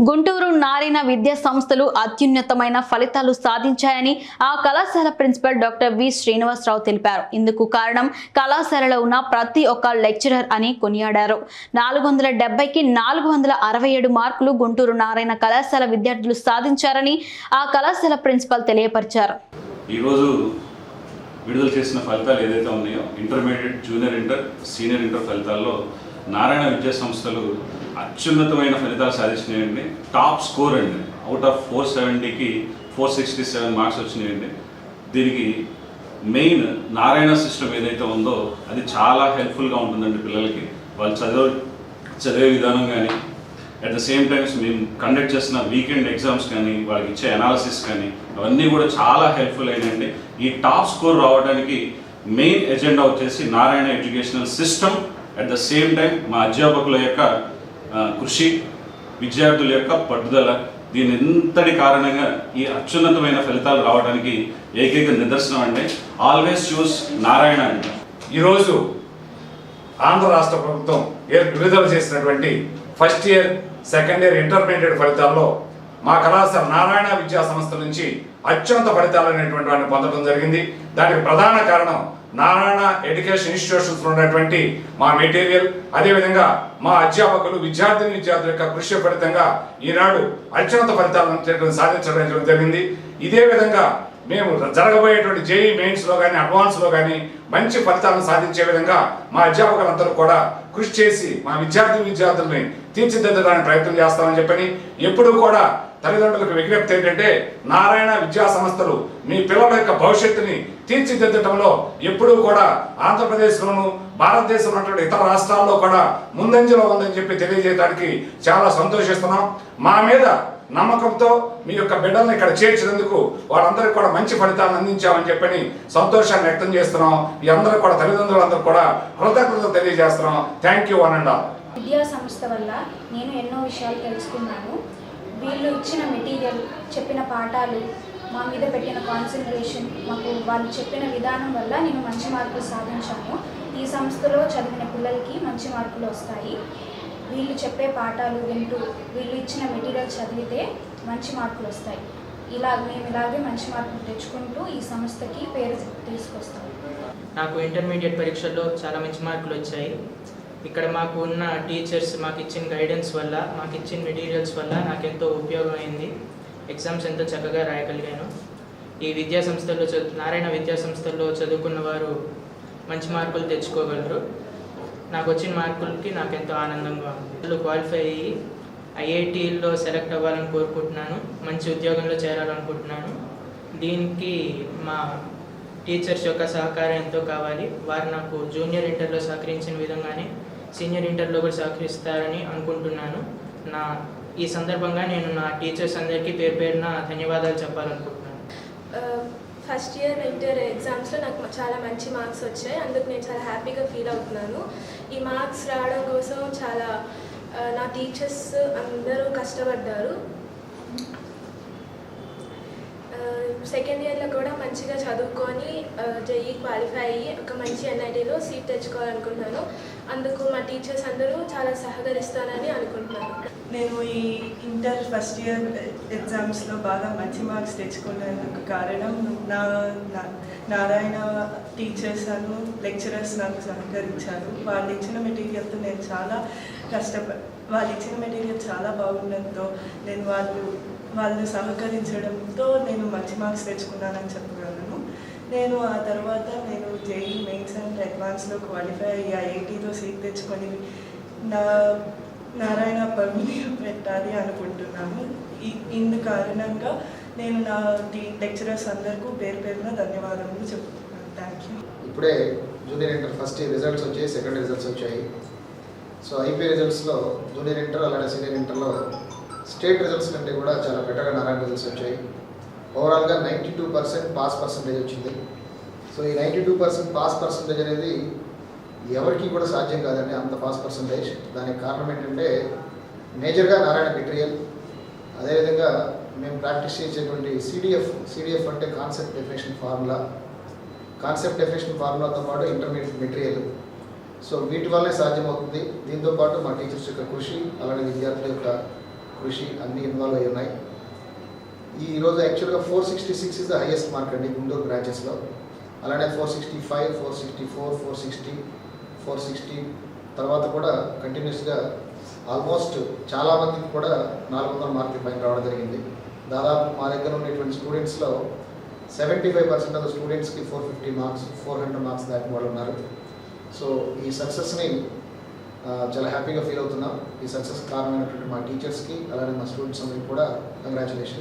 గుంటూరు నారాయణ విద్యా సంస్థలు అత్యున్నతమైన ఫలితాలు సాధించాయని ఆ కళాశాల ప్రిన్సిపల్ డాక్టర్ వి శ్రీనివాసరావు తెలిపారు. ఇందుకు కారణం కళాశాలలో ఉన్న ప్రతి ఒక్క లెక్చరర్ అని కొనియాడారు. 470కి 467 మార్కులు గుంటూరు నారాయణ కళాశాల విద్యార్థులు సాధించారని ఆ కళాశాల ప్రిన్సిపల్ తెలియపరిచారు. ఈరోజు విడుదల చేసిన ఫలితాలు ఏదైతే ఉన్నాయో intermediate, junior inter, senior inter ఫలితాల్లో నారాయణ విద్యా సంస్థలు అత్యున్నతమైన ఫలితాలు సాధించినాయండి. టాప్ స్కోర్ అండి. అవుట్ ఆఫ్ 470కి 467 మార్క్స్ వచ్చినాయండి. దీనికి మెయిన్ నారాయణ సిస్టమ్ ఏదైతే ఉందో అది చాలా హెల్ప్ఫుల్గా ఉంటుందండి పిల్లలకి. వాళ్ళు చదివే విధానం కానీ, అట్ ద సేమ్ టైమ్స్ మేము కండక్ట్ చేసిన వీకెండ్ ఎగ్జామ్స్ కానీ, వాళ్ళకి ఇచ్చే అనాలిసిస్ కానీ అవన్నీ కూడా చాలా హెల్ప్ఫుల్ అయినాయండి. ఈ టాప్ స్కోర్ రావడానికి మెయిన్ ఎజెండా వచ్చేసి Narayana educational system, at the same time మా అధ్యాపకుల యొక్క కృషి, విద్యార్థుల యొక్క పట్టుదల, దీని ఎంతటి కారణంగా ఈ అత్యున్నతమైన ఫలితాలు రావడానికి ఏకైక నిదర్శనం అంటే ఆల్వేస్ చూస్ నారాయణ అండి. ఈరోజు ఆంధ్ర రాష్ట్ర ప్రభుత్వం విడుదల చేసినటువంటి first year, second year intermediate ఫలితాల్లో మా కళాశాల నారాయణ విద్యా సంస్థ నుంచి అత్యున్నత ఫలితాలు అనేటువంటి వాటిని పొందడం జరిగింది. దానికి ప్రధాన కారణం నారాయణ ఎడ్యుకేషన్ ఇన్స్టిట్యూషన్స్ ఉన్నటువంటి మా మెటీరియల్, అదేవిధంగా మా అధ్యాపకులు, విద్యార్థుల యొక్క కృషి ఫలితంగా ఈనాడు అత్యున్నత ఫలితాలను సాధించడం జరిగింది. ఇదే విధంగా మేము జరగబోయేటువంటి జేఈ మెయిన్స్లో కానీ, అడ్వాన్స్లో కానీ మంచి ఫలితాలను సాధించే విధంగా మా అధ్యాపకులందరూ కూడా కృషి చేసి మా విద్యార్థుల్ని తీర్చిదిద్దడానికి ప్రయత్నం చేస్తామని చెప్పని ఎప్పుడూ కూడా తల్లిదండ్రులకు విజ్ఞప్తి ఏంటంటే, నారాయణ విద్యా సంస్థలు మీ పిల్లల యొక్క భవిష్యత్తుని తీర్చిదిద్దటంలో ఎప్పుడూ కూడా ఆంధ్రప్రదేశ్లోను, భారతదేశంలో ఉన్నటువంటి ఇతర రాష్ట్రాల్లో కూడా ముందంజలో ఉందని చెప్పి తెలియజేయడానికి చాలా సంతోషిస్తున్నాం. మా మీద నమ్మకంతో మీ యొక్క బిడ్డల్ని ఇక్కడ చేర్చినందుకు వాళ్ళందరికీ కూడా మంచి ఫలితాలను అందించామని చెప్పని సంతోషాన్ని వ్యక్తం చేస్తున్నాం. ఈ అందరూ కూడా తల్లిదండ్రులందరూ కూడా కృతజ్ఞతలు తెలియజేస్తున్నాం. థ్యాంక్ యూ అనండి. విద్యా సంస్థ వల్ల నేను ఎన్నో విషయాలు తెలుసుకున్నాను. వీళ్ళు ఇచ్చిన మెటీరియల్, చెప్పిన పాఠాలు, మా మీద పెట్టిన కాన్సన్ట్రేషన్, మాకు వాళ్ళు చెప్పిన విధానం వల్ల నేను మంచి మార్కులు సాధించాను. ఈ సంస్థలో చదివిన పిల్లలకి మంచి మార్కులు వస్తాయి. వీళ్ళు చెప్పే పాఠాలు వింటూ, వీళ్ళు ఇచ్చిన మెటీరియల్ చదివితే మంచి మార్కులు వస్తాయి. మేము ఇలాగే మంచి మార్కులు తెచ్చుకుంటూ ఈ సంస్థకి పేరు తీసుకొస్తాం. నాకు ఇంటర్మీడియట్ పరీక్షల్లో చాలా మంచి మార్కులు వచ్చాయి. ఇక్కడ మాకు ఉన్న టీచర్స్ మాకు ఇచ్చిన గైడెన్స్ వల్ల, మాకు ఇచ్చిన మెటీరియల్స్ వల్ల నాకు ఎంతో ఉపయోగం అయింది. ఎగ్జామ్స్ ఎంతో చక్కగా రాయగలిగాను. ఈ విద్యా సంస్థల్లో నారాయణ విద్యా సంస్థల్లో చదువుకున్న వారు మంచి మార్కులు తెచ్చుకోగలరు. నాకు వచ్చిన మార్కులకి నాకు ఎంతో ఆనందంగా ఉంది. క్వాలిఫై అయ్యి ఐఐటీల్లో సెలెక్ట్ అవ్వాలని కోరుకుంటున్నాను. మంచి ఉద్యోగంలో చేరాలనుకుంటున్నాను. దీనికి మా టీచర్స్ యొక్క సహకారం ఎంతో కావాలి. వారు నాకు జూనియర్ ఇంటర్లో సహకరించిన విధంగానే సీనియర్ ఇంటర్లో కూడా సహకరిస్తారని అనుకుంటున్నాను. ఈ సందర్భంగా నేను నా టీచర్స్ అందరికీ పేరున ధన్యవాదాలు చెప్పాలనుకుంటున్నాను. ఫస్ట్ ఇయర్ ఇంటర్ ఎగ్జామ్స్లో నాకు చాలా మంచి మార్క్స్ వచ్చాయి. అందుకు నేను చాలా హ్యాపీగా ఫీల్ అవుతున్నాను. ఈ మార్క్స్ రావడం కోసం నా టీచర్స్ అందరూ కష్టపడ్డారు. సెకండ్ ఇయర్లో కూడా మంచిగా చదువుకొని జేఈ క్వాలిఫై అయ్యి ఒక మంచి ఎన్ఐటీలో సీట్ తెచ్చుకోవాలనుకుంటున్నాను. అందుకు మా టీచర్స్ అందరూ చాలా సహకరిస్తానని అనుకుంటున్నాను. నేను ఈ ఇంటర్ ఫస్ట్ ఇయర్ ఎగ్జామ్స్లో బాగా మంచి మార్క్స్ తెచ్చుకునేందుకు కారణం నారాయణ టీచర్స్ లెక్చరర్స్ నాకు సహకరించారు. వాళ్ళు ఇచ్చిన మెటీరియల్తో నేను చాలా వాళ్ళు ఇచ్చిన మెటీరియల్ చాలా బాగుండడంతో నేను వాళ్ళు సహకరించడంతో నేను మంచి మార్క్స్ తెచ్చుకున్నానని చెప్పగలను. నేను ఆ తర్వాత జేఈ మెయిన్స్ అండ్ అడ్వాన్స్లో క్వాలిఫై అయ్యి ఐఐటీలో సీట్ తెచ్చుకొని నారాయణ పర్మనెంట్ పెట్టాలి అనుకుంటున్నాను. ఇందు కారణంగా నేను నా లెక్చరర్స్ అందరికీ పేరున ధన్యవాదములు చెప్తున్నాను. Thank you. ఇప్పుడే junior inter first year results వచ్చాయి, సెకండ్ రిజల్ట్స్ వచ్చాయి. సో ఐపీ రిజల్ట్స్లో జూనియర్ ఇంటర్ అలాగే సీనియర్ ఇంటర్లో స్టేట్ రిజల్ట్స్ కంటే కూడా చాలా బెటర్గా నారాయణ రిజల్ట్స్ వచ్చాయి. ఓవరాల్గా 92% పాస్ పర్సంటేజ్ వచ్చింది. సో ఈ 92% పాస్ పర్సంటేజ్ అనేది ఎవరికి కూడా సాధ్యం కాదండి, అంత పాస్ పర్సంటేజ్. దానికి కారణం ఏంటంటే మేజర్గా నారాయణ మెటీరియల్, అదేవిధంగా మేము ప్రాక్టీస్ చేసేటువంటి సిడిఎఫ్ అంటే కాన్సెప్ట్ డెఫినేషన్ ఫార్ములాతో పాటు ఇంటర్మీడియట్ మెటీరియల్. సో వీటి వల్లే సాధ్యమవుతుంది. దీంతోపాటు మా టీచర్స్ యొక్క కృషి, అలాగే విద్యార్థుల యొక్క కృషి అన్నీ ఇన్వాల్వ్ అయి ఉన్నాయి. ఈరోజు యాక్చువల్గా 466 ఇస్ ద హైయెస్ట్ మార్క్ అండి గుంటూరు బ్రాంచెస్లో. అలానే 465, 464, 460, 460 తర్వాత కూడా కంటిన్యూస్గా ఆల్మోస్ట్ చాలామందికి కూడా 400 మార్కుల పైన రావడం జరిగింది. దాదాపు మా దగ్గర ఉన్నటువంటి స్టూడెంట్స్లో 75% ఆఫ్ ద స్టూడెంట్స్కి 450 మార్క్స్, 400 మార్క్స్ దాటిన వాళ్ళు ఉన్నారు. సో ఈ సక్సెస్ని చాలా హ్యాపీగా ఫీల్ అవుతున్నాం. ఈ సక్సెస్ కారణమైనటువంటి మా టీచర్స్కి అలానే మా స్టూడెంట్స్ అందరికీ కూడా కంగ్రాచులేషన్స్.